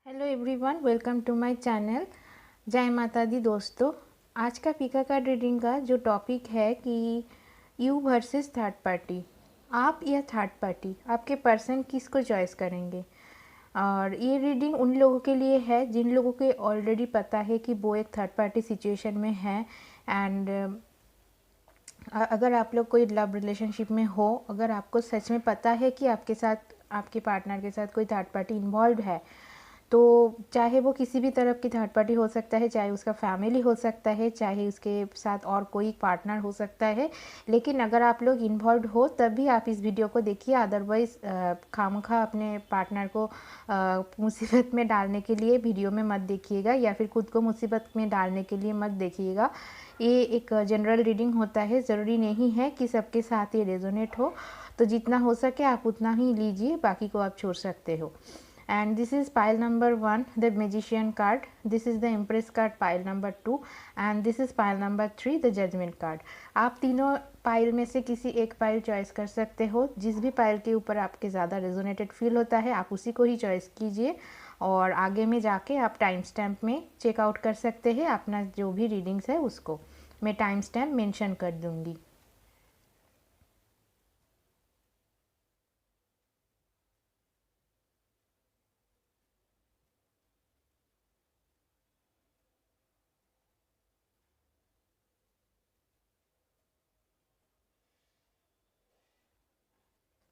Hello everyone, welcome to my channel. जय माता दी दोस्तों। आज का पीका कार्ड रीडिंग का जो टॉपिक है कि यू वर्सेस थर्ड पार्टी, आप या थर्ड पार्टी, आपके पर्सन किसको चॉइस करेंगे। और ये रीडिंग उन लोगों के लिए है जिन लोगों को ऑलरेडी पता है कि वो एक थर्ड पार्टी सिचुएशन में है। एंड अगर आप लोग कोई लव रिलेशनशिप में हो, अगर आपको सच में पता है कि आपके साथ, आपके पार्टनर के साथ कोई थर्ड पार्टी इन्वॉल्व है, तो चाहे वो किसी भी तरफ की थर्ड पार्टी हो सकता है, चाहे उसका फैमिली हो सकता है, चाहे उसके साथ और कोई पार्टनर हो सकता है, लेकिन अगर आप लोग इन्वॉल्व हो तभी आप इस वीडियो को देखिए। अदरवाइज़ खामखा अपने पार्टनर को मुसीबत में डालने के लिए वीडियो में मत देखिएगा, या फिर खुद को मुसीबत में डालने के लिए मत देखिएगा। ये एक जनरल रीडिंग होता है, ज़रूरी नहीं है कि सबके साथ ये रेजोनेट हो। तो जितना हो सके आप उतना ही लीजिए, बाकी को आप छोड़ सकते हो। And this is pile number 1, the magician card. This is the empress card, pile number 2, and this is pile number 3, the judgment card. आप तीनों पाइल में से किसी एक पाइल चॉइस कर सकते हो। जिस भी पाइल के ऊपर आपके ज़्यादा रेजोनेटेड फील होता है आप उसी को ही चॉइस कीजिए, और आगे में जाके आप टाइम स्टैम्प में चेकआउट कर सकते हैं अपना जो भी रीडिंग्स है उसको। मैं टाइम स्टैम्प मेंशन कर दूँगी।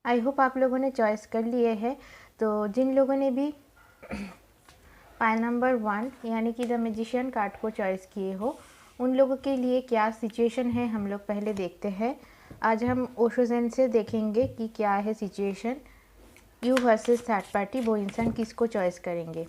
आई होप आप लोगों ने चॉइस कर लिए हैं। तो जिन लोगों ने भी पाइल नंबर 1 यानी कि द मैजिशियन कार्ड को चॉइस किए हो, उन लोगों के लिए क्या सिचुएशन है हम लोग पहले देखते हैं। आज हम ओशोजन से देखेंगे कि क्या है situation, you versus third party, वो इंसान किसको चॉइस करेंगे।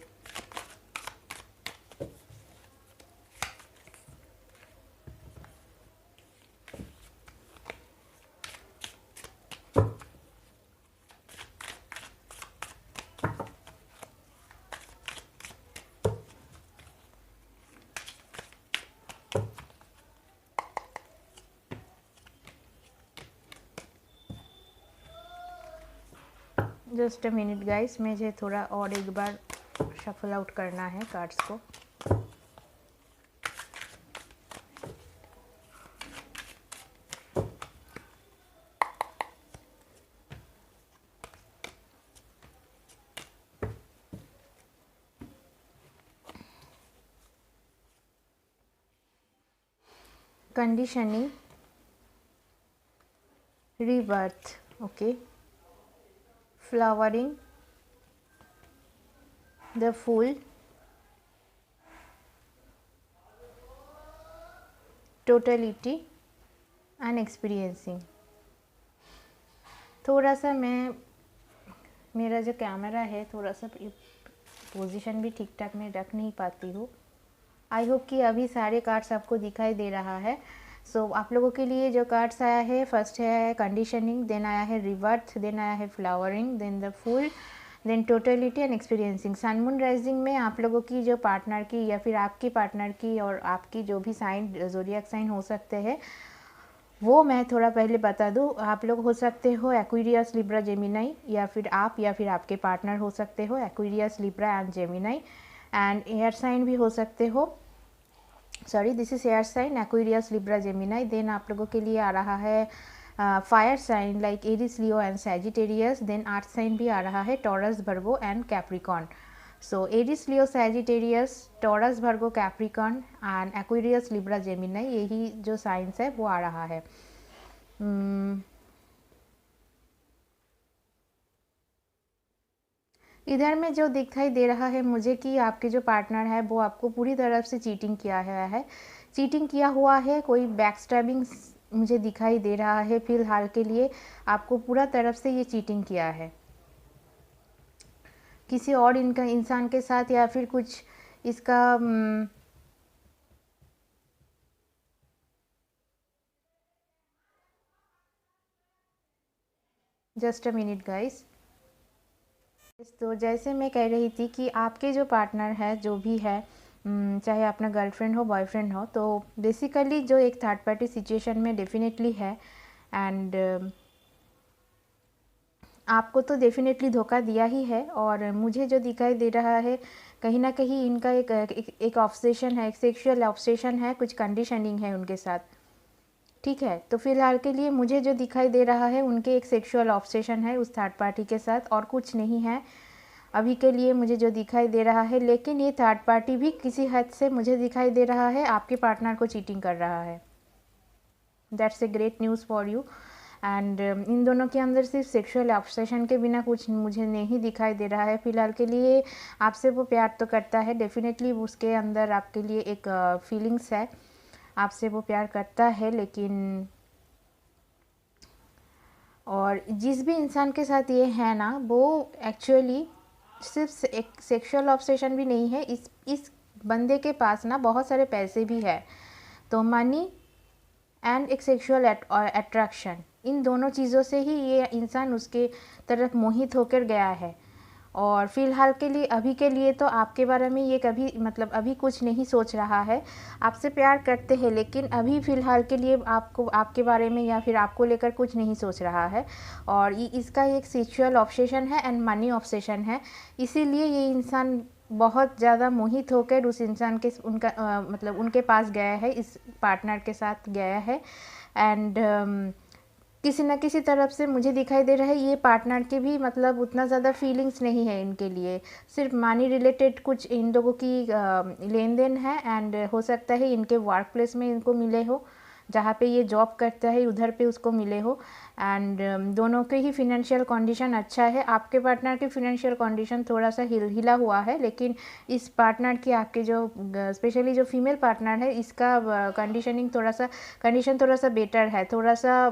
जस्ट अ मिनट गाइस, मुझे थोड़ा और एक बार शफल आउट करना है कार्ड्स को। Conditioning, rebirth, okay, flowering, the fool, totality and experiencing। थोड़ा सा मेरा जो कैमरा है थोड़ा सा पोजीशन भी ठीक ठाक में रख नहीं पाती हूँ। आई होप कि अभी सारे कार्ड्स आपको दिखाई दे रहा है। आप लोगों के लिए जो कार्ड्स आया है, फर्स्ट है कंडीशनिंग, देन आया है रिवर्थ, देन आया है flowering, then the fool, then totality and experiencing. Sun moon rising में आप लोगों की जो पार्टनर की या फिर आपकी पार्टनर की और आपकी जो भी साइन ज़ोडिएक साइन हो सकते हैं वो मैं थोड़ा पहले बता दूँ। आप लोग हो सकते हो एक्वेरियस, लिब्रा, जेमिनाई, या फिर आपके पार्टनर हो सकते हो Aquarius, Libra and Gemini. And air sign भी हो सकते हो, sorry this is air sign, Aquarius, Libra, Gemini. Then आप लोगों के लिए आ रहा है fire sign like Aries, Leo and Sagittarius. Then earth sign भी आ रहा है Taurus, Virgo and Capricorn. So Aries, Leo, Sagittarius, Taurus, Virgo, Capricorn and Aquarius, Libra, Gemini, यही जो साइंस है वो आ रहा है। इधर में जो दिखाई दे रहा है मुझे कि आपके जो पार्टनर है वो आपको पूरी तरफ से चीटिंग किया है, चीटिंग किया हुआ है, कोई बैकस्टैबिंग मुझे दिखाई दे रहा है। फिलहाल के लिए आपको पूरा तरफ से ये चीटिंग किया है किसी और इनका इंसान के साथ, या फिर कुछ इसका जस्ट अ मिनट गाइस। तो जैसे मैं कह रही थी कि आपके जो पार्टनर है जो भी है, चाहे अपना गर्लफ्रेंड हो, बॉयफ्रेंड हो, तो बेसिकली जो एक थर्ड पार्टी सिचुएशन में डेफिनेटली है। एंड आपको तो डेफ़िनेटली धोखा दिया ही है, और मुझे जो दिखाई दे रहा है कहीं न कहीं इनका एक ऑब्सेशन है, एक सेक्सुअल ऑब्सेशन है, कुछ कंडीशनिंग है उनके साथ। ठीक है, तो फ़िलहाल के लिए मुझे जो दिखाई दे रहा है उनके एक सेक्सुअल ऑब्सेशन है उस थर्ड पार्टी के साथ, और कुछ नहीं है अभी के लिए मुझे जो दिखाई दे रहा है। लेकिन ये थर्ड पार्टी भी किसी हद से मुझे दिखाई दे रहा है आपके पार्टनर को चीटिंग कर रहा है। That's a great news for you. And in दोनों के अंदर सिर्फ सेक्सुअल ऑब्सेशन के बिना कुछ मुझे नहीं दिखाई दे रहा है फ़िलहाल के लिए। आपसे वो प्यार तो करता है डेफ़िनेटली, उसके अंदर आपके लिए एक फीलिंग्स है, आपसे वो प्यार करता है। लेकिन और जिस भी इंसान के साथ ये है ना, वो एक्चुअली सिर्फ एक सेक्सुअल ऑब्सेशन भी नहीं है, इस बंदे के पास ना बहुत सारे पैसे भी है। तो मनी एंड एक सेक्सुअल अट्रैक्शन, इन दोनों चीज़ों से ही ये इंसान उसके तरफ मोहित होकर गया है। और फ़िलहाल के लिए अभी के लिए तो आपके बारे में ये कभी मतलब अभी कुछ नहीं सोच रहा है, आपसे प्यार करते हैं लेकिन अभी फ़िलहाल के लिए आपको आपके बारे में या फिर आपको लेकर कुछ नहीं सोच रहा है। और इसका एक सेक्सुअल ऑब्सेशन है एंड मनी ऑब्सेशन है, इसीलिए ये इंसान बहुत ज़्यादा मोहित होकर उस इंसान के मतलब उनके पास गया है, इस पार्टनर के साथ गया है। एंड किसी न किसी तरफ से मुझे दिखाई दे रहा है ये पार्टनर के भी मतलब उतना ज़्यादा फीलिंग्स नहीं है इनके लिए, सिर्फ मनी रिलेटेड कुछ इन लोगों की लेन देन है। एंड हो सकता है इनके वर्क प्लेस में इनको मिले हो, जहाँ पे ये जॉब करता है उधर पे उसको मिले हो। एंड दोनों के ही फिनेंशियल कंडीशन अच्छा है। आपके पार्टनर की फिनेंशियल कंडीशन थोड़ा सा हिला हुआ है, लेकिन इस पार्टनर की आपके जो स्पेशली जो फीमेल पार्टनर है इसका कंडीशन थोड़ा सा बेटर है, थोड़ा सा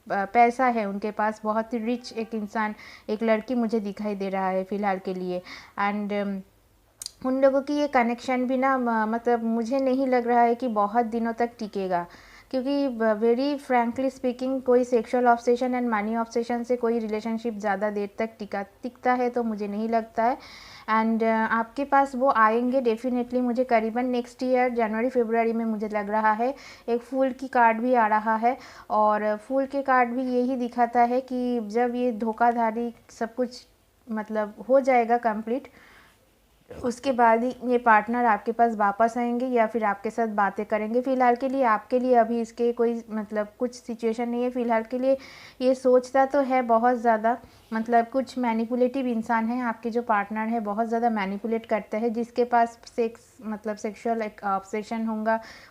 पैसा है उनके पास, बहुत ही रिच एक इंसान, एक लड़की मुझे दिखाई दे रहा है फ़िलहाल के लिए। एंड उन लोगों की ये कनेक्शन भी ना मतलब मुझे नहीं लग रहा है कि बहुत दिनों तक टिकेगा, क्योंकि वेरी फ्रैंकली स्पीकिंग कोई sexual obsession and money obsession से कोई रिलेशनशिप ज़्यादा देर तक टिकता है तो मुझे नहीं लगता है। एंड आपके पास वो आएंगे डेफिनेटली, मुझे करीबन नेक्स्ट ईयर जनवरी फरवरी में मुझे लग रहा है। एक फूल की कार्ड भी आ रहा है, और फूल के कार्ड भी यही दिखाता है कि जब ये धोखाधड़ी सब कुछ मतलब हो जाएगा कंप्लीट, उसके बाद ही ये पार्टनर आपके पास वापस आएंगे या फिर आपके साथ बातें करेंगे। फ़िलहाल के लिए आपके लिए अभी इसके कोई मतलब कुछ सिचुएशन नहीं है फ़िलहाल के लिए। ये सोचता तो है बहुत ज़्यादा, मतलब कुछ मैनिपुलेटिव इंसान है आपके जो पार्टनर है, बहुत ज़्यादा मैनिपुलेट करते हैं, जिसके पास सेक्सुअल एक ऑब्सेशन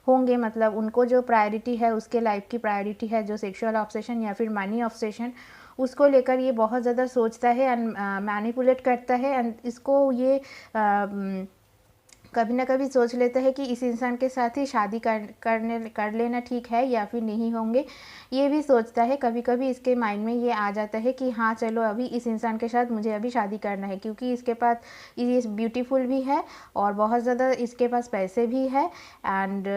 होंगे, मतलब उनको जो प्रायोरिटी है उसके लाइफ की प्रायोरिटी है जो सेक्सुअल ऑब्सेशन या फिर मनी ऑब्सेशन, उसको लेकर ये बहुत ज़्यादा सोचता है एंड मैनिपुलेट करता है। एंड इसको ये कभी ना कभी सोच लेता है कि इस इंसान के साथ ही शादी कर लेना ठीक है या फिर नहीं होंगे, ये भी सोचता है। कभी कभी इसके माइंड में ये आ जाता है कि हाँ चलो अभी इस इंसान के साथ मुझे अभी शादी करना है, क्योंकि इसके पास ये ब्यूटीफुल भी है और बहुत ज़्यादा इसके पास पैसे भी है। एंड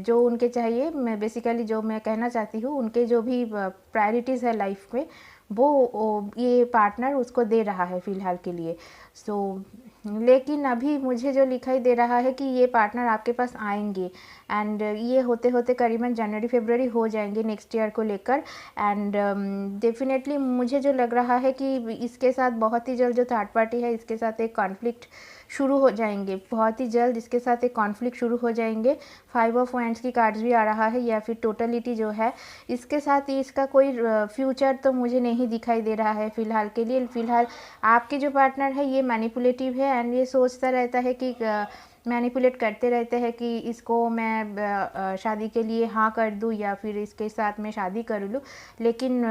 जो उनके चाहिए, मैं बेसिकली जो मैं कहना चाहती हूँ, उनके जो भी प्रायोरिटीज़ है लाइफ में वो ये पार्टनर उसको दे रहा है फ़िलहाल के लिए। लेकिन अभी मुझे जो दिखाई दे रहा है कि ये पार्टनर आपके पास आएंगे एंड ये होते होते करीबन जनवरी फरवरी हो जाएंगे नेक्स्ट ईयर को लेकर। एंड डेफिनेटली मुझे जो लग रहा है कि इसके साथ बहुत ही जल्द जो थर्ड पार्टी है इसके साथ एक कॉन्फ्लिक्ट शुरू हो जाएंगे, बहुत ही जल्द इसके साथ एक कॉन्फ्लिक्ट शुरू हो जाएंगे। 5 ऑफ वांड्स की कार्ड्स भी आ रहा है, या फिर टोटलिटी जो है इसके साथ इसका कोई फ्यूचर तो मुझे नहीं दिखाई दे रहा है फ़िलहाल के लिए। फ़िलहाल आपके जो पार्टनर है ये मैनिपुलेटिव है एंड ये सोचता रहता है कि मैनिपुलेट करते रहते हैं कि इसको मैं शादी के लिए हाँ कर दूँ या फिर इसके साथ मैं शादी कर लूँ। लेकिन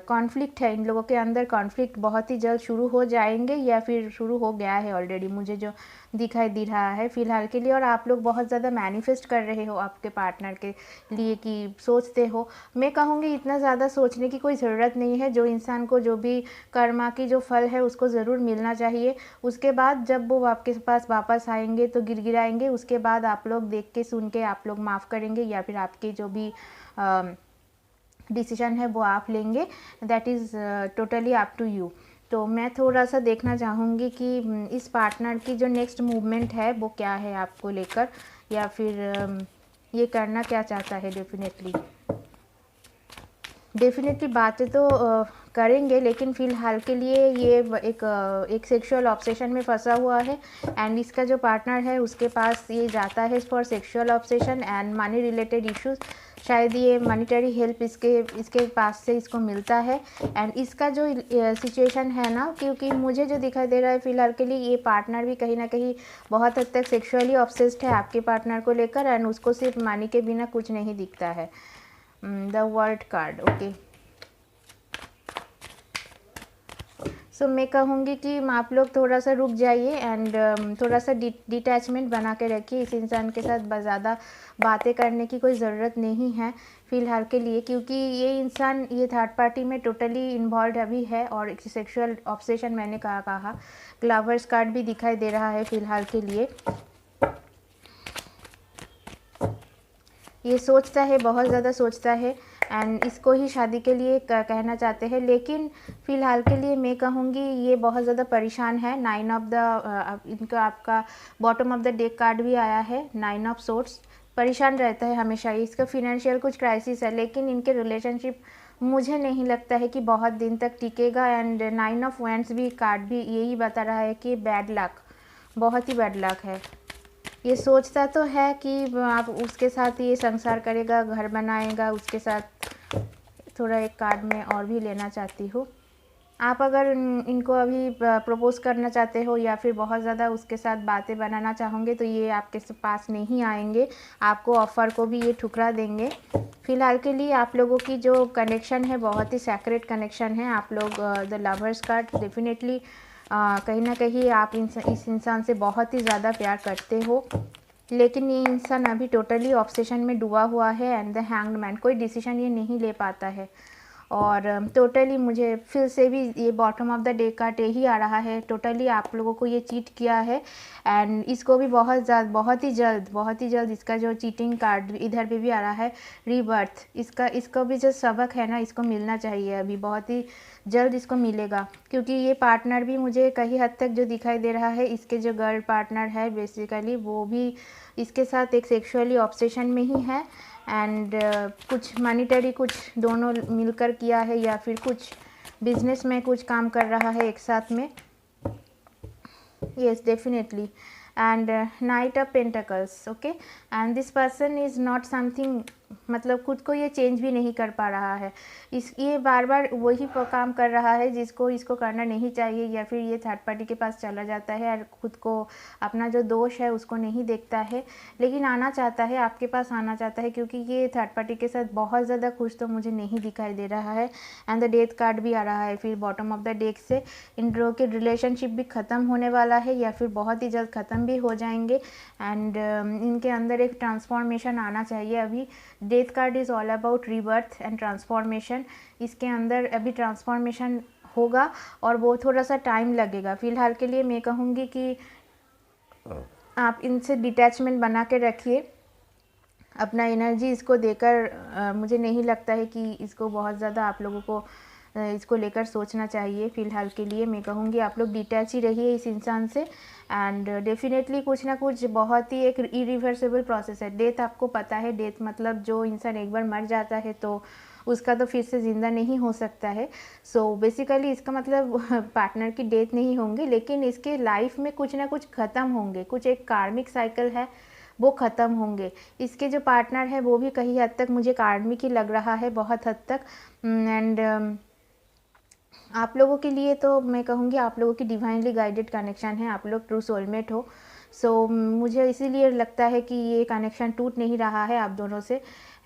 कॉन्फ्लिक्ट है इन लोगों के अंदर, कॉन्फ्लिक्ट बहुत ही जल्द शुरू हो जाएंगे या फिर शुरू हो गया है ऑलरेडी, मुझे जो दिखाई दे रहा है फ़िलहाल के लिए। और आप लोग बहुत ज़्यादा मैनिफेस्ट कर रहे हो आपके पार्टनर के लिए कि सोचते हो। मैं कहूँगी इतना ज़्यादा सोचने की कोई ज़रूरत नहीं है, जो इंसान को जो भी कर्मा की जो फल है उसको ज़रूर मिलना चाहिए। उसके बाद जब वो आपके पास वापस आएंगे तो गिड़गिड़ाएंगे, उसके बाद आप लोग देख के सुन के आप लोग माफ़ करेंगे या फिर आपके जो भी डिसीजन है वो आप लेंगे, that is totally up to you. तो मैं थोड़ा सा देखना चाहूँगी कि इस पार्टनर की जो नेक्स्ट मूवमेंट है वो क्या है आपको लेकर, या फिर ये करना क्या चाहता है डेफिनेटली। डेफ़िनेटली बातें तो करेंगे, लेकिन फ़िलहाल के लिए ये एक सेक्सुअल ऑब्सेशन में फँसा हुआ है एंड इसका जो पार्टनर है उसके पास ये जाता है for sexual obsession and money related issues. शायद ये मॉनेटरी हेल्प इसके पास से इसको मिलता है एंड इसका जो सिचुएशन है ना, क्योंकि मुझे जो दिखाई दे रहा है फ़िलहाल के लिए, ये पार्टनर भी कहीं न कहीं बहुत हद तक सेक्सुअली ऑब्सेस्ड है आपके पार्टनर को लेकर एंड उसको सिर्फ मनी के बिना कुछ नहीं दिखता है। The world card, okay. So मैं कहूँगी कि आप लोग थोड़ा सा रुक जाइए एंड थोड़ा सा डिटैचमेंट बना के रखिए। इस इंसान के साथ ज़्यादा बातें करने की कोई ज़रूरत नहीं है फ़िलहाल के लिए, क्योंकि ये इंसान ये थर्ड पार्टी में टोटली इन्वॉल्व अभी है और एक सेक्सुअल ऑब्सेशन मैंने कहा। लवर्स कार्ड भी दिखाई दे रहा है फ़िलहाल के लिए। ये सोचता है, बहुत ज़्यादा सोचता है एंड इसको ही शादी के लिए कहना चाहते हैं, लेकिन फ़िलहाल के लिए मैं कहूँगी ये बहुत ज़्यादा परेशान है। नाइन ऑफ द इनका आपका bottom of the deck card भी आया है, नाइन ऑफ सोर्ट्स। परेशान रहता है हमेशा, इसका फिनेंशियल कुछ क्राइसिस है, लेकिन इनके रिलेशनशिप मुझे नहीं लगता है कि बहुत दिन तक टिकेगा एंड नाइन ऑफ वैंड्स भी कार्ड भी यही बता रहा है कि बैड लक, बहुत ही बैड लक है। ये सोचता तो है कि आप उसके साथ ये संसार करेगा, घर बनाएगा उसके साथ। थोड़ा एक कार्ड में और भी लेना चाहती हूँ। आप अगर इनको अभी प्रपोज़ करना चाहते हो या फिर बहुत ज़्यादा उसके साथ बातें बनाना चाहोगे तो ये आपके पास नहीं आएंगे, आपको ऑफ़र को भी ये ठुकरा देंगे। फ़िलहाल के लिए आप लोगों की जो कनेक्शन है बहुत ही सैक्रेड कनेक्शन है। आप लोग द लवर्स कार्ड डेफिनेटली कहीं ना कहीं आप इस इंसान से बहुत ही ज़्यादा प्यार करते हो, लेकिन ये इंसान अभी टोटली ऑब्सेशन में डूबा हुआ है एंड द हैंग्ड मैन, कोई डिसीजन ये नहीं ले पाता है और टोटली मुझे फिर से भी ये bottom of the day card यही आ रहा है। टोटली आप लोगों को ये चीट किया है एंड इसको भी बहुत ही जल्द इसका जो चीटिंग कार्ड इधर पे भी आ रहा है, रीबर्थ। इसको भी जो सबक है ना, इसको मिलना चाहिए, अभी बहुत ही जल्द इसको मिलेगा, क्योंकि ये पार्टनर भी मुझे कहीं हद तक जो दिखाई दे रहा है, इसके जो गर्ल पार्टनर है बेसिकली वो भी इसके साथ एक सेक्सुअली ऑब्सेशन में ही है एंड कुछ मॉनेटरी कुछ दोनों मिलकर किया है या फिर कुछ बिजनेस में कुछ काम कर रहा है एक साथ में। yes definitely and knight of pentacles, okay, and this person is not something, मतलब खुद को ये चेंज भी नहीं कर पा रहा है। ये बार बार वही काम कर रहा है जिसको इसको करना नहीं चाहिए, या फिर ये थर्ड पार्टी के पास चला जाता है और खुद को अपना जो दोष है उसको नहीं देखता है, लेकिन आना चाहता है, आपके पास आना चाहता है, क्योंकि ये थर्ड पार्टी के साथ बहुत ज़्यादा खुश तो मुझे नहीं दिखाई दे रहा है एंड द डेथ कार्ड भी आ रहा है फिर बॉटम ऑफ द डेक से। इन लोगों के रिलेशनशिप भी ख़त्म होने वाला है या फिर बहुत ही जल्द ख़त्म भी हो जाएंगे एंड इनके अंदर एक ट्रांसफॉर्मेशन आना चाहिए। अभी death card is all about rebirth and transformation, इसके अंदर अभी ट्रांसफॉर्मेशन होगा और वो थोड़ा सा टाइम लगेगा। फ़िलहाल के लिए मैं कहूँगी कि आप इनसे डिटैचमेंट बना के रखिए, अपना एनर्जी इसको देकर मुझे नहीं लगता है कि इसको बहुत ज़्यादा आप लोगों को इसको लेकर सोचना चाहिए। फ़िलहाल के लिए मैं कहूँगी आप लोग डिटैच ही रहिए इस इंसान से एंड डेफिनेटली कुछ ना कुछ बहुत ही एक इरिवर्सिबल प्रोसेस है। डेथ आपको पता है, डेथ मतलब जो इंसान एक बार मर जाता है तो उसका तो फिर से ज़िंदा नहीं हो सकता है। सो बेसिकली इसका मतलब पार्टनर की डेथ नहीं होंगी, लेकिन इसके लाइफ में कुछ ना कुछ ख़त्म होंगे, कुछ एक कार्मिक साइकिल है वो ख़त्म होंगे। इसके जो पार्टनर है वो भी कहीं हद तक मुझे कार्मिक ही लग रहा है, बहुत हद तक एंड आप लोगों के लिए तो मैं कहूँगी आप लोगों की डिवाइनली गाइडेड कनेक्शन है, आप लोग ट्रू सोलमेट हो। सो मुझे इसीलिए लगता है कि ये कनेक्शन टूट नहीं रहा है आप दोनों से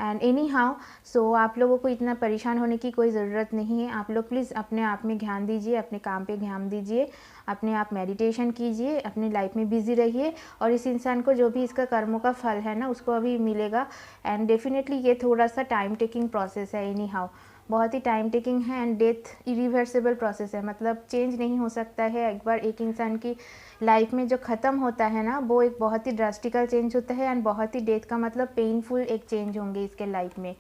एंड एनी हाउ। सो आप लोगों को इतना परेशान होने की कोई ज़रूरत नहीं है। आप लोग प्लीज़ अपने आप में ध्यान दीजिए, अपने काम पे ध्यान दीजिए, अपने आप मेडिटेशन कीजिए, अपनी लाइफ में बिज़ी रहिए और इस इंसान को जो भी इसका कर्मों का फल है ना उसको अभी मिलेगा एंड डेफिनेटली ये थोड़ा सा टाइम टेकिंग प्रोसेस है, एनी हाउ बहुत ही टाइम टेकिंग है एंड डेथ इरिवर्सिबल प्रोसेस है, मतलब चेंज नहीं हो सकता है। एक बार एक इंसान की लाइफ में जो ख़त्म होता है ना वो एक बहुत ही ड्रास्टिकल चेंज होता है एंड बहुत ही डेथ का मतलब पेनफुल एक चेंज होंगे इसके लाइफ में।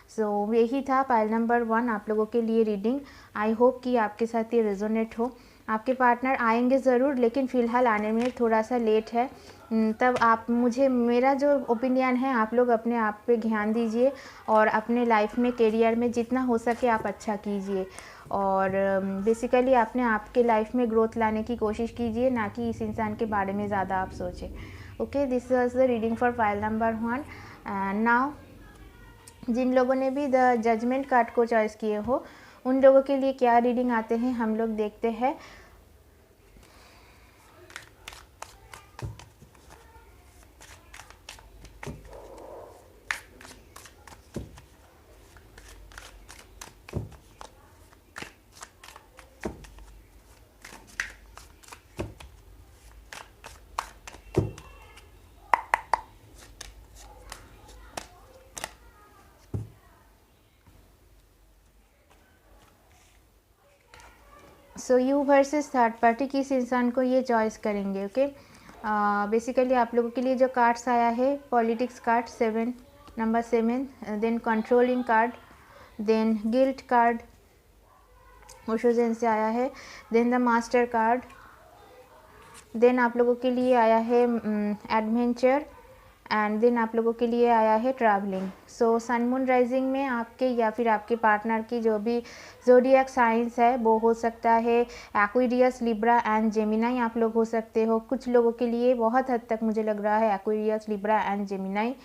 सो यही था पाइल नंबर 1 आप लोगों के लिए रीडिंग। आई होप कि आपके साथ ये रेजोनेट हो। आपके पार्टनर आएंगे ज़रूर, लेकिन फ़िलहाल आने में थोड़ा सा लेट है। तब आप मुझे, मेरा जो ओपिनियन है, आप लोग अपने आप पे ध्यान दीजिए और अपने लाइफ में, करियर में जितना हो सके आप अच्छा कीजिए। और बेसिकली अपने आप के लाइफ में ग्रोथ लाने की कोशिश कीजिए, ना कि इस इंसान के बारे में ज़्यादा आप सोचें। Okay, this was the reading for file number 1। And now जिन लोगों ने भी द जजमेंट कार्ड को चॉइस किए हो, उन लोगों के लिए क्या रीडिंग आते हैं हम लोग देखते हैं। So you versus third party, किस इंसान को ये चॉइस करेंगे। ओके, बेसिकली आप लोगों के लिए जो कार्ड्स आया है, politics card 7, number 7, then controlling card, then guilt card Osho Zen से आया है, then the master card, then आप लोगों के लिए आया है एडवेंचर, एंड देन आप लोगों के लिए आया है ट्रैवलिंग। सो सन मून राइजिंग में आपके या फिर आपके पार्टनर की जो भी ज़ोडिएक साइंस है वो हो सकता है एक्वेरियस, लिब्रा एंड जेमिनाई आप लोग हो सकते हो। कुछ लोगों के लिए बहुत हद तक मुझे लग रहा है Aquarius, Libra and Gemini.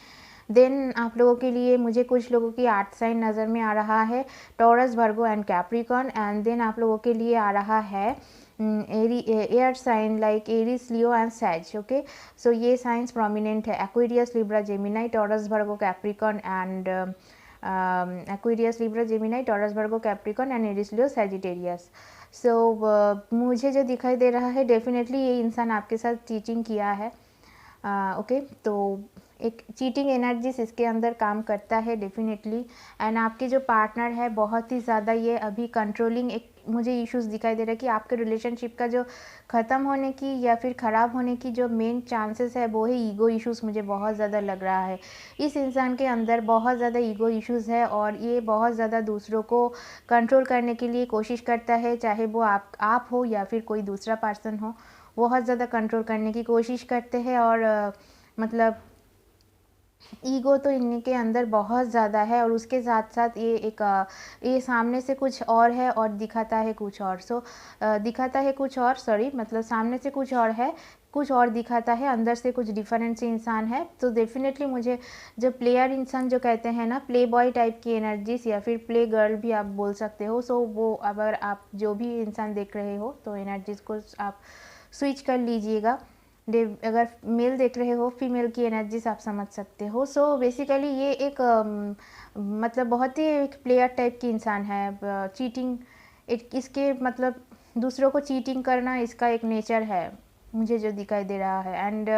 Then आप लोगों के लिए मुझे कुछ लोगों की 8 साइन नज़र में आ रहा है, Taurus, Virgo and Capricorn. And then आप लोगों के लिए आ रहा है air sign like Aries, Leo and Sag. Okay, so ये साइंस प्रोमिनेंट है, Aquarius, Libra, Gemini, Taurus, Virgo, Capricorn and Aquarius, Libra, Gemini, Taurus, Virgo, Capricorn and Aries, Leo, Sagittarius. So मुझे जो दिखाई दे रहा है, डेफिनेटली ये इंसान आपके साथ चीटिंग किया है। ओके, तो एक चीटिंग एनर्जीज इसके अंदर काम करता है डेफिनेटली। एंड आपके जो पार्टनर है बहुत ही ज़्यादा ये अभी कंट्रोलिंग, एक मुझे इश्यूज दिखाई दे रहा है कि आपके रिलेशनशिप का जो ख़त्म होने की या फिर ख़राब होने की जो मेन चांसेस है वो है ईगो इश्यूज। मुझे बहुत ज़्यादा लग रहा है इस इंसान के अंदर बहुत ज़्यादा ईगो इश्यूज है, और ये बहुत ज़्यादा दूसरों को कंट्रोल करने के लिए कोशिश करता है, चाहे वो आप हो या फिर कोई दूसरा पर्सन हो, बहुत ज़्यादा कंट्रोल करने की कोशिश करते हैं। और मतलब ईगो तो इनके अंदर बहुत ज़्यादा है, और उसके साथ साथ ये सामने से कुछ और है और दिखाता है कुछ और। दिखाता है कुछ और, सॉरी, मतलब सामने से कुछ और है, कुछ और दिखाता है, अंदर से कुछ डिफरेंट से इंसान है। तो डेफिनेटली मुझे जो प्लेयर इंसान जो कहते हैं ना, प्ले बॉय टाइप की एनर्जीज या फिर प्ले गर्ल भी आप बोल सकते हो। सो वो अगर आप जो भी इंसान देख रहे हो तो एनर्जीज को आप स्विच कर लीजिएगा। अगर मेल देख रहे हो, फीमेल की एनर्जीज आप समझ सकते हो। सो बेसिकली ये एक मतलब बहुत ही एक प्लेयर टाइप की इंसान है। चीटिंग इसके मतलब दूसरों को चीटिंग करना इसका एक नेचर है, मुझे जो दिखाई दे रहा है। एंड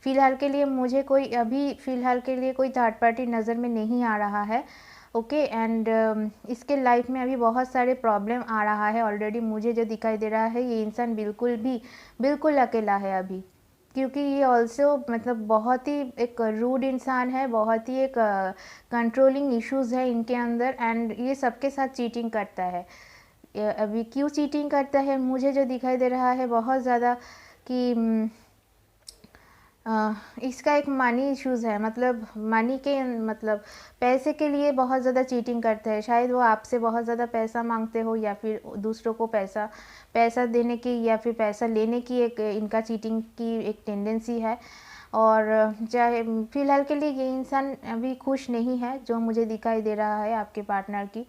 फ़िलहाल के लिए मुझे फ़िलहाल के लिए कोई थर्ड पार्टी नज़र में नहीं आ रहा है। ओके, एंड इसके लाइफ में अभी बहुत सारे प्रॉब्लम आ रहा है ऑलरेडी। मुझे जो दिखाई दे रहा है ये इंसान बिल्कुल अकेला है अभी, क्योंकि ये ऑल्सो मतलब बहुत ही एक रूड इंसान है, बहुत ही एक कंट्रोलिंग इश्यूज है इनके अंदर, एंड ये सबके साथ चीटिंग करता है। अभी क्यों चीटिंग करता है, मुझे जो दिखाई दे रहा है बहुत ज़्यादा कि इसका एक मनी इश्यूज़ है, मतलब मनी के मतलब पैसे के लिए बहुत ज़्यादा चीटिंग करते हैं। शायद वो आपसे बहुत ज़्यादा पैसा मांगते हो, या फिर दूसरों को पैसा देने की या फिर पैसा लेने की एक इनका चीटिंग की एक टेंडेंसी है। और चाहे फ़िलहाल के लिए ये इंसान अभी खुश नहीं है, जो मुझे दिखाई दे रहा है आपके पार्टनर की।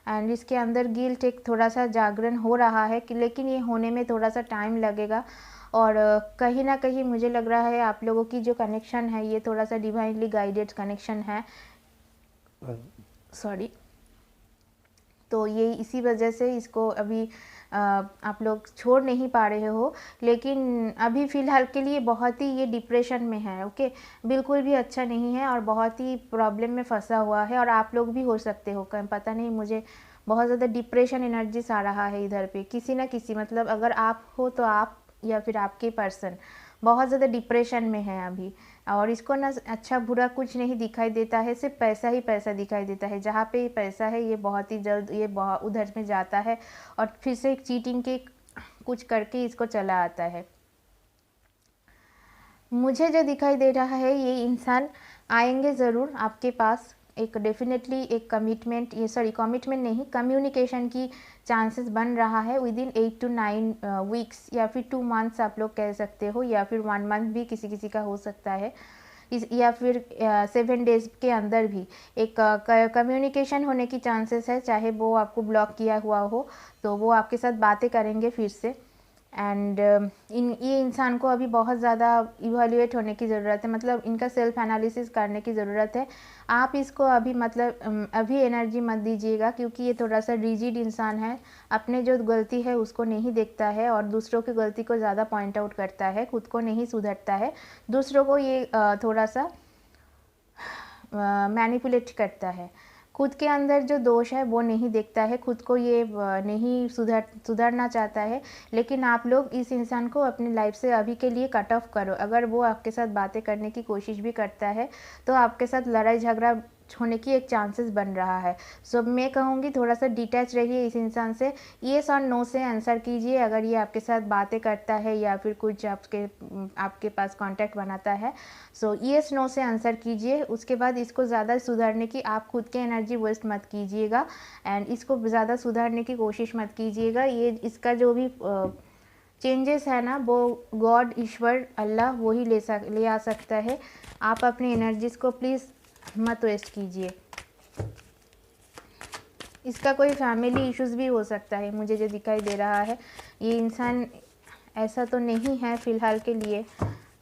एंड इसके अंदर गिल्ट एक थोड़ा सा जागरण हो रहा है कि, लेकिन ये होने में थोड़ा सा टाइम लगेगा। और कहीं ना कहीं मुझे लग रहा है आप लोगों की जो कनेक्शन है ये थोड़ा सा डिवाइनली गाइडेड कनेक्शन है, सॉरी। तो ये इसी वजह से इसको अभी आप लोग छोड़ नहीं पा रहे हो, लेकिन अभी फ़िलहाल के लिए बहुत ही ये डिप्रेशन में है। ओके, बिल्कुल भी अच्छा नहीं है और बहुत ही प्रॉब्लम में फंसा हुआ है। और आप लोग भी हो सकते हो, पता नहीं, मुझे बहुत ज़्यादा डिप्रेशन एनर्जीज आ रहा है इधर पे, किसी ना किसी, मतलब अगर आप हो तो आप या फिर आपके पर्सन बहुत ज़्यादा डिप्रेशन में है अभी। और इसको ना अच्छा बुरा कुछ नहीं दिखाई देता है, सिर्फ पैसा ही पैसा दिखाई देता है। जहाँ पे पैसा है ये बहुत ही जल्द ये उधर में जाता है और फिर से एक चीटिंग के कुछ करके इसको चला आता है। मुझे जो दिखाई दे रहा है ये इंसान आएंगे ज़रूर आपके पास, एक डेफिनेटली एक कमिटमेंट, ये सॉरी कमिटमेंट नहीं, कम्युनिकेशन की चांसेस बन रहा है विद इन 8 to 9 वीक्स या फिर 2 मंथ्स आप लोग कह सकते हो, या फिर 1 मंथ भी किसी किसी का हो सकता है, इस या फिर 7 डेज़ के अंदर भी एक कम्युनिकेशन होने की चांसेस है। चाहे वो आपको ब्लॉक किया हुआ हो तो वो आपके साथ बातें करेंगे फिर से। एंड ये इंसान को अभी बहुत ज़्यादा इवैल्यूएट होने की ज़रूरत है, मतलब इनका सेल्फ एनालिसिस करने की ज़रूरत है। आप इसको अभी मतलब अभी एनर्जी मत दीजिएगा, क्योंकि ये थोड़ा सा रिजिड इंसान है, अपने जो गलती है उसको नहीं देखता है और दूसरों की गलती को ज़्यादा पॉइंट आउट करता है, खुद को नहीं सुधरता है, दूसरों को ये थोड़ा सा मैनिपुलेट करता है। खुद के अंदर जो दोष है वो नहीं देखता है, खुद को ये नहीं सुधरना चाहता है। लेकिन आप लोग इस इंसान को अपनी लाइफ से अभी के लिए कट ऑफ करो। अगर वो आपके साथ बातें करने की कोशिश भी करता है तो आपके साथ लड़ाई झगड़ा होने की एक चांसेस बन रहा है। सो मैं कहूँगी थोड़ा सा डिटैच रहिए इस इंसान से, येस और नो से आंसर कीजिए। अगर ये आपके साथ बातें करता है या फिर कुछ आपके पास कांटेक्ट बनाता है, सो येस नो से आंसर कीजिए। उसके बाद इसको ज़्यादा सुधारने की, आप खुद के एनर्जी वेस्ट मत कीजिएगा एंड इसको ज़्यादा सुधारने की कोशिश मत कीजिएगा। ये इसका जो भी चेंजेस है ना, वो गॉड, ईश्वर, अल्लाह वो ही ले आ सकता है। आप अपनी एनर्जीज़ को प्लीज़ मत वेस्ट कीजिए। इसका कोई फैमिली इश्यूज़ भी हो सकता है, मुझे जो दिखाई दे रहा है। ये इंसान ऐसा तो नहीं है फ़िलहाल के लिए,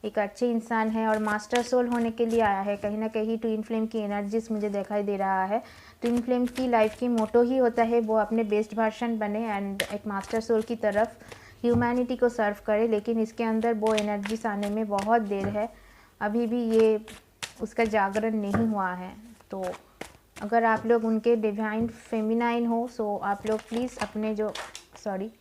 एक अच्छे इंसान है और मास्टर सोल होने के लिए आया है। कहीं ना कहीं ट्विन फ्लेम की एनर्जीज मुझे दिखाई दे रहा है। ट्विन फ्लेम की लाइफ की मोटो ही होता है वो अपने बेस्ट वर्जन बने एंड एक मास्टर सोल की तरफ ह्यूमैनिटी को सर्व करे, लेकिन इसके अंदर वो एनर्जीज आने में बहुत देर है, अभी भी ये उसका जागरण नहीं हुआ है। तो अगर आप लोग उनके डिवाइन फेमिनाइन हो, सो आप लोग प्लीज़ अपने जो, sorry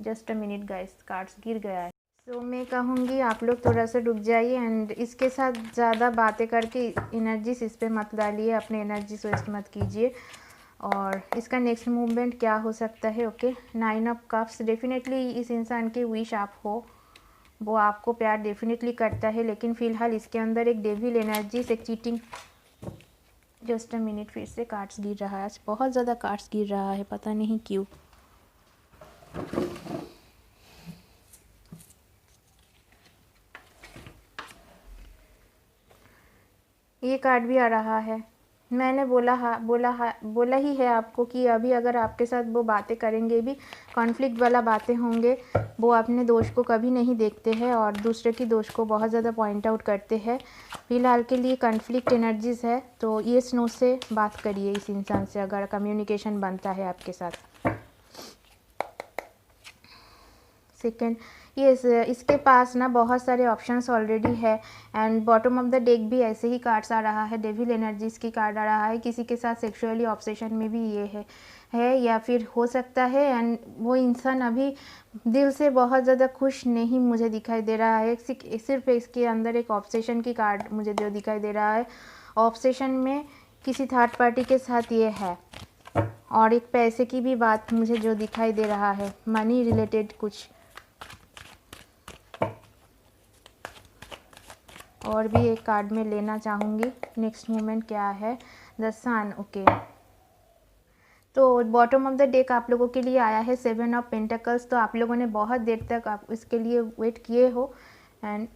just a minute guys, cards गिर गया है। तो मैं कहूँगी आप लोग थोड़ा सा रुक जाइए एंड इसके साथ ज़्यादा बातें करके एनर्जीज इस पर मत डालिए, अपने एनर्जीज वेस्ट मत कीजिए। और इसका नेक्स्ट मूवमेंट क्या हो सकता है? ओके, 9 ऑफ कप्स, डेफिनेटली इस इंसान की विश आप हो, वो आपको प्यार डेफिनेटली करता है, लेकिन फ़िलहाल इसके अंदर एक डेविल एनर्जीज, एक चीटिंग, जस्ट अ मिनट, फिर से कार्ड्स गिर रहा है, बहुत ज़्यादा कार्ड्स गिर रहा है, पता नहीं क्यों। ये कार्ड भी आ रहा है। मैंने बोला ही है आपको कि अभी अगर आपके साथ वो बातें करेंगे भी, कॉन्फ्लिक्ट वाला बातें होंगे, वो अपने दोष को कभी नहीं देखते हैं और दूसरे की दोष को बहुत ज़्यादा पॉइंट आउट करते हैं। फ़िलहाल के लिए कॉन्फ्लिक्ट एनर्जीज़ है, तो ये नो से बात करिए इस इंसान से अगर कम्युनिकेशन बनता है आपके साथ। सेकेंड, इसके पास ना बहुत सारे ऑप्शंस ऑलरेडी है and bottom of the deck भी ऐसे ही कार्ड्स आ रहा है, डेविल एनर्जीज की कार्ड आ रहा है। किसी के साथ सेक्सुअली ऑब्सेशन में भी ये है या फिर हो सकता है एंड वो इंसान अभी दिल से बहुत ज़्यादा खुश नहीं मुझे दिखाई दे रहा है। सिर्फ इसके अंदर एक ऑब्सेशन की कार्ड मुझे जो दिखाई दे रहा है, ऑब्सेशन में किसी थर्ड पार्टी के साथ ये है और एक पैसे की भी बात मुझे जो दिखाई दे रहा है, मनी रिलेटेड कुछ। और भी एक कार्ड में लेना चाहूँगी, नेक्स्ट मूवमेंट क्या है? The sun. ओके, तो बॉटम ऑफ द डेक आप लोगों के लिए आया है 7 ऑफ पेंटिकल्स। तो आप लोगों ने बहुत देर तक आप इसके लिए वेट किए हो एंड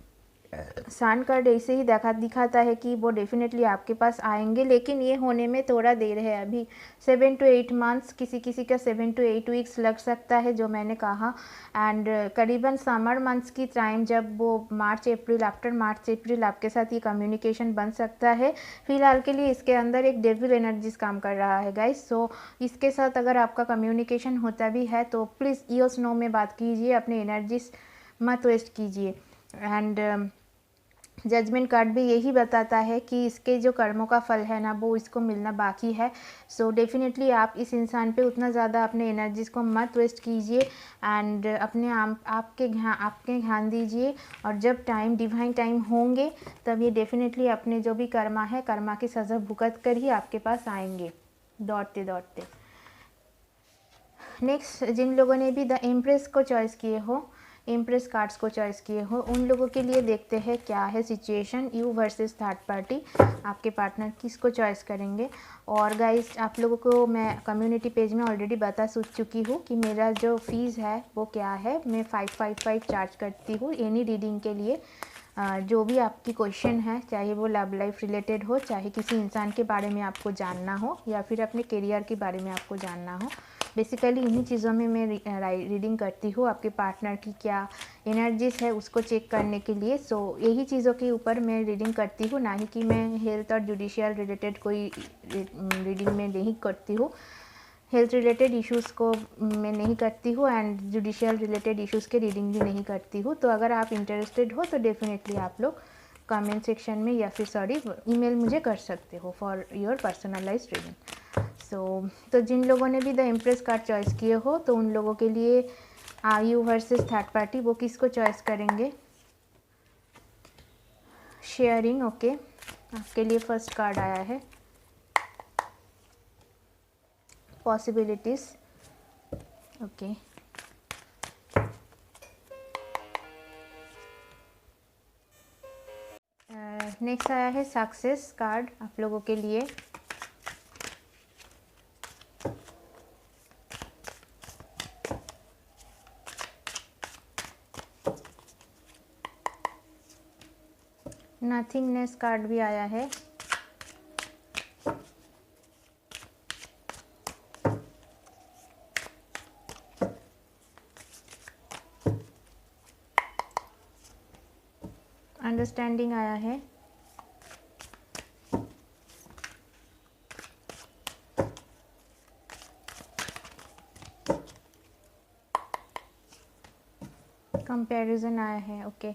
सन कार्ड ऐसे ही दिखाता है कि वो डेफिनेटली आपके पास आएंगे, लेकिन ये होने में थोड़ा देर है, अभी 7 to 8 मंथ्स, किसी का 7 to 8 वीक्स लग सकता है जो मैंने कहा। एंड करीबन समर मंथ्स की टाइम, जब वो मार्च अप्रैल, आफ्टर मार्च अप्रैल आपके साथ ये कम्युनिकेशन बन सकता है। फिलहाल के लिए इसके अंदर एक डेविल एनर्जीज काम कर रहा है गाइस। सो इसके साथ अगर आपका कम्युनिकेशन होता भी है तो प्लीज़ यस नो में बात कीजिए, अपने एनर्जीज मत वेस्ट कीजिए। एंड जजमेंट कार्ड भी यही बताता है कि इसके जो कर्मों का फल है ना, वो इसको मिलना बाकी है। सो डेफिनेटली आप इस इंसान पे उतना ज़्यादा अपने एनर्जीज़ को मत वेस्ट कीजिए एंड अपने आपके ध्यान दीजिए। और जब टाइम, डिवाइन टाइम होंगे, तब ये डेफिनेटली अपने जो भी कर्मा है, कर्मा की सज़ा भुगत कर ही आपके पास आएंगे दौड़ते दौड़ते। नेक्स्ट जिन लोगों ने भी द इम्प्रेस को चॉइस किए हो, इम्प्रेस कार्ड्स को चॉइस किए हो, उन लोगों के लिए देखते हैं क्या है situation, you versus third party, आपके पार्टनर किसको चॉइस करेंगे। और गाइस आप लोगों को मैं कम्युनिटी पेज में ऑलरेडी बता चुकी हूँ कि मेरा जो फीस है वो क्या है। मैं 555 चार्ज करती हूँ एनी रीडिंग के लिए। जो भी आपकी क्वेश्चन है, चाहे वो लव लाइफ रिलेटेड हो, चाहे किसी इंसान के बारे में आपको जानना हो, या फिर अपने करियर के बारे में आपको जानना हो, बेसिकली इन्हीं चीज़ों में मैं रीडिंग करती हूँ। आपके पार्टनर की क्या एनर्जीज है उसको चेक करने के लिए। सो यही चीज़ों के ऊपर मैं रीडिंग करती हूँ, ना ही कि मैं हेल्थ और जुडिशियल रिलेटेड कोई रीडिंग में नहीं करती हूँ। हेल्थ रिलेटेड इश्यूज़ को मैं नहीं करती हूँ एंड जुडिशियल रिलेटेड इश्यूज़ के रीडिंग भी नहीं करती हूँ। तो अगर आप इंटरेस्टेड हो तो डेफिनेटली आप लोग कमेंट सेक्शन में या फिर ईमेल मुझे कर सकते हो फॉर योर पर्सनलाइज्ड रीडिंग। तो जिन लोगों ने भी द इम्प्रेस कार्ड चॉइस किए हो, तो उन लोगों के लिए यू वर्सेस थर्ड पार्टी, वो किसको चॉइस करेंगे। शेयरिंग, ओके, आपके लिए फर्स्ट कार्ड आया है पॉसिबिलिटीज़, ओके। नेक्स्ट आया है सक्सेस कार्ड आप लोगों के लिए। नथिंगनेस कार्ड भी आया है। अंडरस्टैंडिंग आया है। कंपैरिजन आया है, ओके।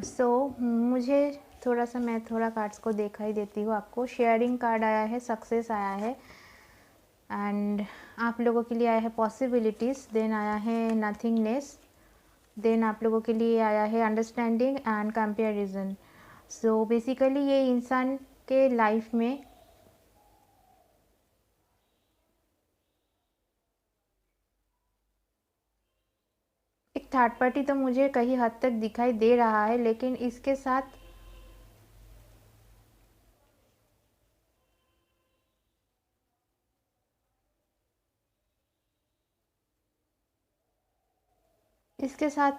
सो मुझे मैं थोड़ा कार्ड्स को देखा ही देती हूँ आपको। शेयरिंग कार्ड आया है, सक्सेस आया है एंड आप लोगों के लिए आया है पॉसिबिलिटीज़, देन आया है नथिंगनेस, देन आप लोगों के लिए आया है understanding and comparison. So basically ये इंसान के लाइफ में एक थर्ड पार्टी तो मुझे कहीं हद तक दिखाई दे रहा है, लेकिन इसके साथ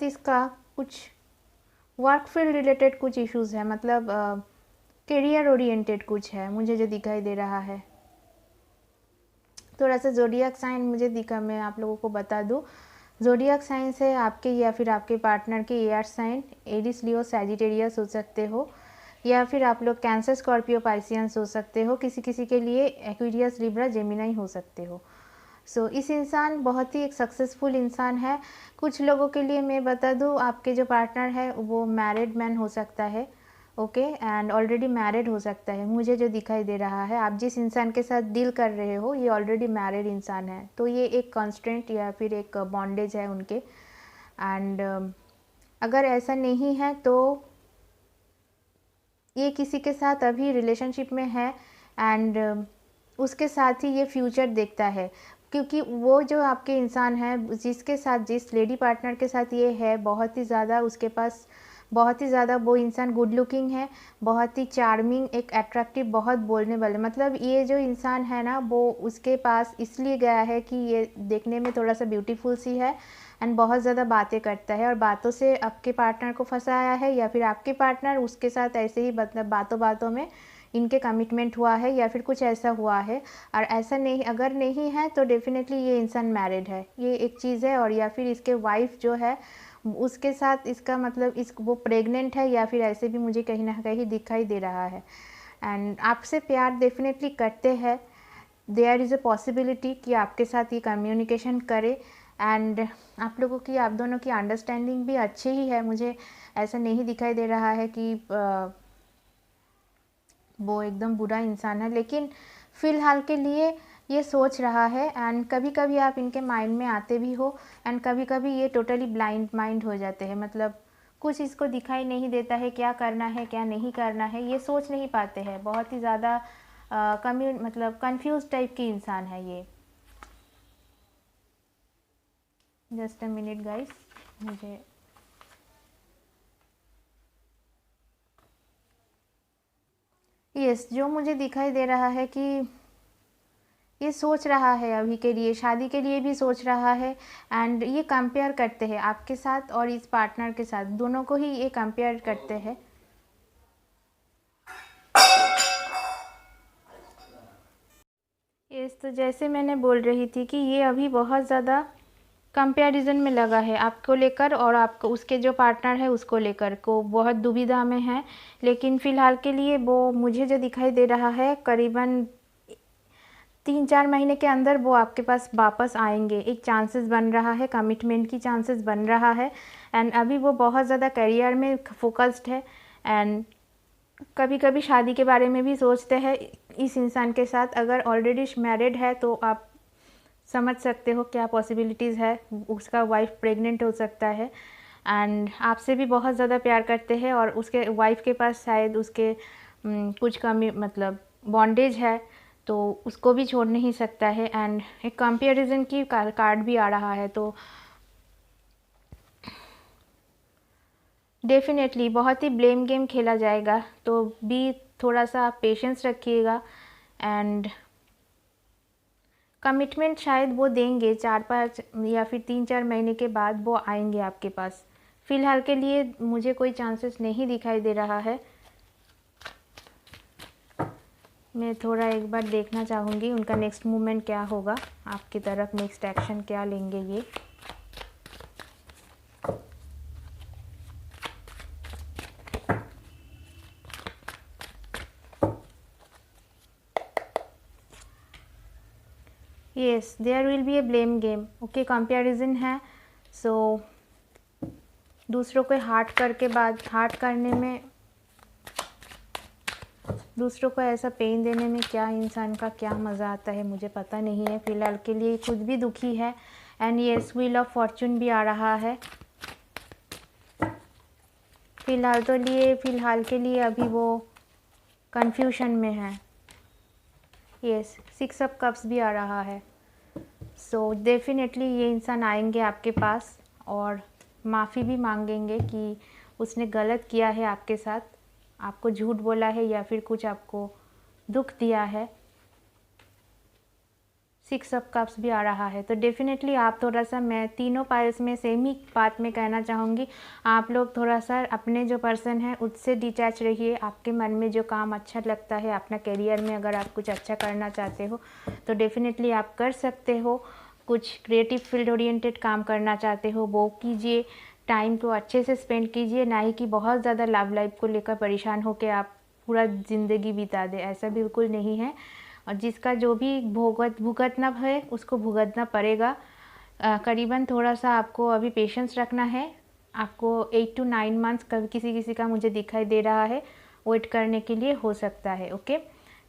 इसका कुछ वर्क फील्ड रिलेटेड कुछ इश्यूज़ है, मतलब करियर ओरिएंटेड कुछ है मुझे जो दिखाई दे रहा है। थोड़ा सा ज़ोडिएक साइन मुझे दिखा, मैं आप लोगों को बता दूं, ज़ोडिएक साइन से आपके या फिर आपके पार्टनर के air sign Eris, Leo, Sagittarius हो सकते हो, या फिर आप लोग कैंसर, स्कॉर्पियो, पाइसियंस हो सकते हो। किसी किसी के लिए एक्वेरियस, लिब्रा, जेमिनाई हो सकते हो। इस इंसान बहुत ही एक सक्सेसफुल इंसान है। कुछ लोगों के लिए मैं बता दूं, आपके जो पार्टनर है वो मैरिड मैन हो सकता है, ओके, एंड ऑलरेडी मैरिड हो सकता है। मुझे जो दिखाई दे रहा है, आप जिस इंसान के साथ डील कर रहे हो ये ऑलरेडी मैरिड इंसान है, तो ये एक कॉन्स्टेंट या फिर एक बॉन्डेज है उनके। एंड अगर ऐसा नहीं है तो ये किसी के साथ अभी रिलेशनशिप में है एंड उसके साथ ही ये फ्यूचर देखता है, क्योंकि वो जो आपके इंसान है जिसके साथ, जिस लेडी पार्टनर के साथ ये है, बहुत ही ज़्यादा उसके पास, बहुत ही ज़्यादा वो इंसान गुड लुकिंग है, बहुत ही चार्मिंग, एक अट्रैक्टिव, बहुत बोलने वाले, मतलब ये जो इंसान है ना वो उसके पास इसलिए गया है कि ये देखने में थोड़ा सा ब्यूटीफुल सी है एंड बहुत ज़्यादा बातें करता है और बातों से आपके पार्टनर को फंसाया है, या फिर आपके पार्टनर उसके साथ ऐसे ही मतलब बातों बातों में इनके कमिटमेंट हुआ है या फिर कुछ ऐसा हुआ है। और ऐसा नहीं, अगर नहीं है तो डेफिनेटली ये इंसान मैरिड है, ये एक चीज़ है। और या फिर इसके वाइफ जो है उसके साथ इसका मतलब वो प्रेग्नेंट है, या फिर ऐसे भी मुझे कहीं ना कहीं दिखाई दे रहा है। एंड आपसे प्यार डेफिनेटली करते हैं, देयर इज़ अ पॉसिबिलिटी कि आपके साथ ये कम्युनिकेशन करे एंड आप लोगों की, आप दोनों की अंडरस्टैंडिंग भी अच्छी ही है। मुझे ऐसा नहीं दिखाई दे रहा है कि वो एकदम बुरा इंसान है, लेकिन फ़िलहाल के लिए ये सोच रहा है एंड कभी कभी आप इनके माइंड में आते भी हो एंड कभी कभी ये टोटली ब्लाइंड माइंड हो जाते हैं, मतलब कुछ इसको दिखाई नहीं देता है क्या करना है क्या नहीं करना है, ये सोच नहीं पाते हैं। बहुत ही ज़्यादा मतलब कंफ्यूज टाइप की इंसान है ये। जस्ट अ मिनट गाइस, मुझे यस, जो मुझे दिखाई दे रहा है कि ये सोच रहा है अभी के लिए, शादी के लिए भी सोच रहा है। एंड ये कंपेयर करते हैं आपके साथ और इस पार्टनर के साथ, दोनों को ही ये कंपेयर करते हैं। यस, तो जैसे मैंने बोल रही थी कि ये अभी बहुत ज़्यादा कंपैरिजन में लगा है आपको लेकर, और आपको उसके जो पार्टनर है उसको लेकर को बहुत दुविधा में है। लेकिन फ़िलहाल के लिए वो मुझे जो दिखाई दे रहा है, करीबन 3-4 महीने के अंदर वो आपके पास वापस आएंगे। एक चांसेस बन रहा है, कमिटमेंट की चांसेस बन रहा है। एंड अभी वो बहुत ज़्यादा करियर में फोकस्ड है। एंड कभी कभी शादी के बारे में भी सोचते हैं इस इंसान के साथ। अगर ऑलरेडी मैरिड है तो आप समझ सकते हो क्या पॉसिबिलिटीज़ है, उसका वाइफ प्रेग्नेंट हो सकता है। एंड आपसे भी बहुत ज़्यादा प्यार करते हैं, और उसके वाइफ के पास शायद उसके कुछ कमी मतलब बॉन्डेज है, तो उसको भी छोड़ नहीं सकता है। एंड एक कंपैरिजन की कार्ड भी आ रहा है, तो डेफिनेटली बहुत ही ब्लेम गेम खेला जाएगा। तो भी थोड़ा सा आप पेशेंस रखिएगा। एंड कमिटमेंट शायद वो देंगे 4-5 या फिर 3-4 महीने के बाद वो आएंगे आपके पास। फ़िलहाल के लिए मुझे कोई चांसेस नहीं दिखाई दे रहा है। मैं थोड़ा एक बार देखना चाहूँगी उनका नेक्स्ट मूवमेंट क्या होगा, आपकी तरफ नेक्स्ट एक्शन क्या लेंगे ये। Yes, there will be a blame game. Okay, comparison है। सो दूसरों को हार्ट करने में, दूसरों को ऐसा पेन देने में क्या इंसान का क्या मज़ा आता है मुझे पता नहीं है। फ़िलहाल के लिए खुद भी दुखी है। And yes, wheel of Fortune भी आ रहा है। फ़िलहाल के लिए अभी वो कंफ्यूशन में है। येस, 6 ऑफ कप्स भी आ रहा है। सो डेफिनेटली ये इंसान आएंगे आपके पास और माफ़ी भी मांगेंगे कि उसने गलत किया है आपके साथ, आपको झूठ बोला है या फिर कुछ आपको दुख दिया है। 6 ऑफ कप्स भी आ रहा है। तो डेफिनेटली आप थोड़ा सा, मैं तीनों पाइल्स में सेम ही बात में कहना चाहूँगी, आप लोग थोड़ा सा अपने जो पर्सन है उससे डिटैच रहिए। आपके मन में जो काम अच्छा लगता है अपना करियर में, अगर आप कुछ अच्छा करना चाहते हो तो डेफिनेटली आप कर सकते हो। कुछ क्रिएटिव फील्ड ओरिएंटेड काम करना चाहते हो वो कीजिए। टाइम को अच्छे से स्पेंड कीजिए, ना ही कि बहुत ज़्यादा लव लाइफ को लेकर परेशान होकर आप पूरा ज़िंदगी बिता दें, ऐसा बिल्कुल नहीं है। और जिसका जो भी भुगतना है उसको भुगतना पड़ेगा। करीबन थोड़ा सा आपको अभी पेशेंस रखना है। आपको 8 to 9 मंथ्स कभी किसी किसी का मुझे दिखाई दे रहा है वेट करने के लिए हो सकता है। ओके,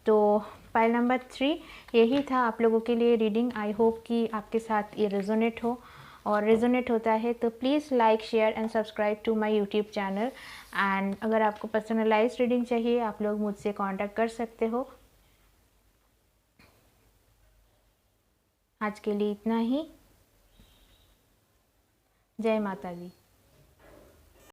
तो पाइल नंबर 3 यही था आप लोगों के लिए रीडिंग। आई होप कि आपके साथ ये रेजोनेट हो, और रेजोनेट होता है तो please like, share and subscribe to my YouTube channel. And अगर आपको पर्सनलाइज्ड रीडिंग चाहिए आप लोग मुझसे कांटेक्ट कर सकते हो। आज के लिए इतना ही। जय माता दी।